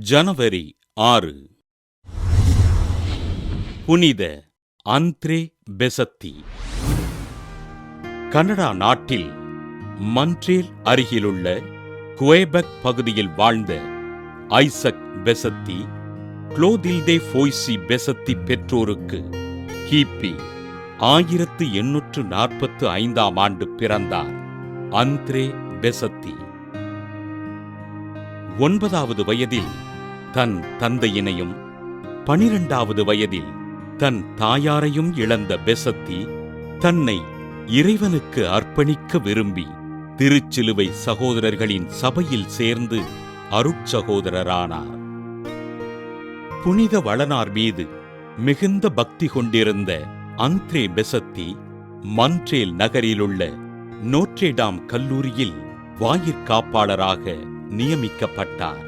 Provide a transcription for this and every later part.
ஜனவரி 6. புனித அந்த்ரே பெசத்தி. கனடா நாட்டில் மன்ட்ரேல் அருகிலுள்ள குவேபெக் பகுதியில் வாழ்ந்த ஐசக் பெசத்தி, குளோதில்டே ஃபோய்சி பெசத்தி பெற்றோருக்கு கிபி 1845 ஆண்டு பிறந்தார். அந்த்ரே பெசத்தி 9வது வயதில் தன் தந்தையினையும் 12வது வயதில் தன் தாயாரையும் இழந்த பெசத்தி தன்னை இறைவனுக்கு அர்ப்பணிக்க விரும்பி திருச்சிலுவை சகோதரர்களின் சபையில் சேர்ந்து அருட்சகோதரரானார். புனித வளனார் மீது மிகுந்த பக்தி கொண்டிருந்த அந்த்ரே பெசத்தி மன்ட்ரேல் நகரிலுள்ள நோட்ரேடாம் கல்லூரியில் வாயிற்காப்பாளராக நியமிக்கப்பட்டார்.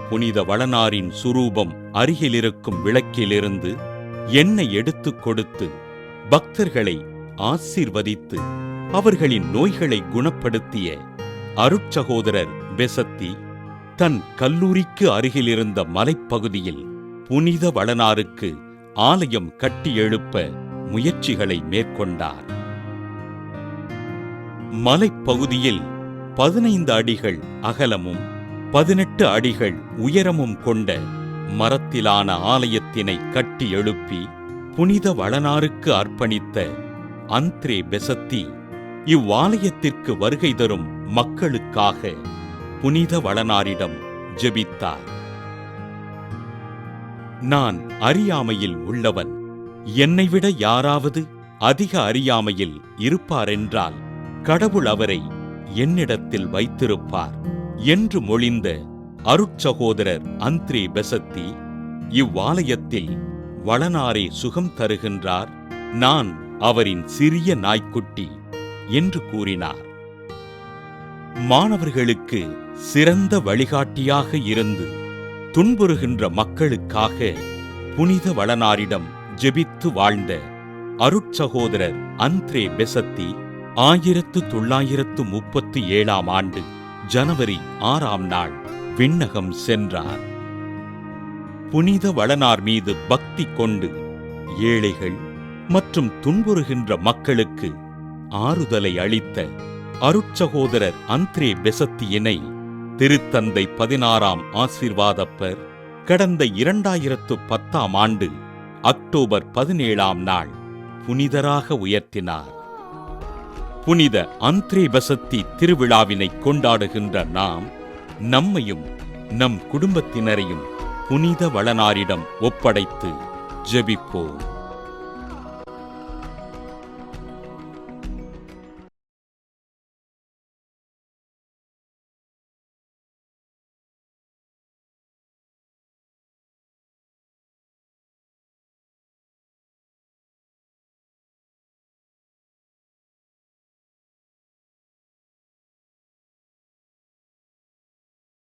புனித வளனாரின் சுரூபம் அருகிலிருக்கும் விளக்கிலிருந்து எண்ணெய் எடுத்துக் கொடுத்து பக்தர்களை ஆசீர்வதித்து அவர்களின் நோய்களை குணப்படுத்திய அருட்சகோதரர் பெசத்தி தன் கல்லூரிக்கு அருகிலிருந்த மலைப்பகுதியில் புனித வளனாருக்கு ஆலயம் கட்டி எழுப்ப முயற்சிகளை மேற்கொண்டார். மலைப்பகுதியில் 15 அடிகள் அகலமும் 18 அடிகள் உயரமும் கொண்ட மரத்திலான ஆலயத்தினை கட்டி எழுப்பி புனித வளனாருக்கு அர்ப்பணித்த அந்த்ரே பெசத்தி இவ்வாலயத்திற்கு வருகை தரும் மக்களுக்காக புனித வளனாரிடம் ஜெபித்தார். நான் அறியாமையில் உள்ளவன், என்னைவிட யாராவது அதிக அறியாமையில் இருப்பாரென்றால் கடவுள் அவரை என்னிடத்தில் வைத்திருப்பார் என்று மொழிந்த அருட்சகோதரர் அந்த்ரே பெசத்தி இவ்வாலயத்தில் வளனாரே சுகம் தருகின்றார், நான் அவரின் சிறிய நாய்க்குட்டி என்று கூறினார். மாணவர்களுக்கு சிறந்த வழிகாட்டியாக இருந்து துன்புறுகின்ற மக்களுக்காக புனித வளனாரிடம் ஜெபித்து வாழ்ந்த அருட்சகோதரர் அந்த்ரே பெசத்தி 1937 ஆண்டு ஜனவரி 6 விண்ணகம் சென்றார். புனித வளனார் மீது பக்தி கொண்டு ஏழைகள் மற்றும் துன்புறுகின்ற மக்களுக்கு ஆறுதலை அளித்த அருட்சகோதரர் அந்த்ரே பெசத்தியினை திருத்தந்தை 16 ஆசீர்வாதப்பர் கடந்த 2010 ஆண்டு அக்டோபர் 17 புனிதராக உயர்த்தினார். புனித அந்த்ரே பெசத்தி திருவிழாவினை கொண்டாடுகின்ற நாம் நம்மையும் நம் குடும்பத்தினரையும் புனித வளனாரிடம் ஒப்படைத்து ஜெபிப்போம்.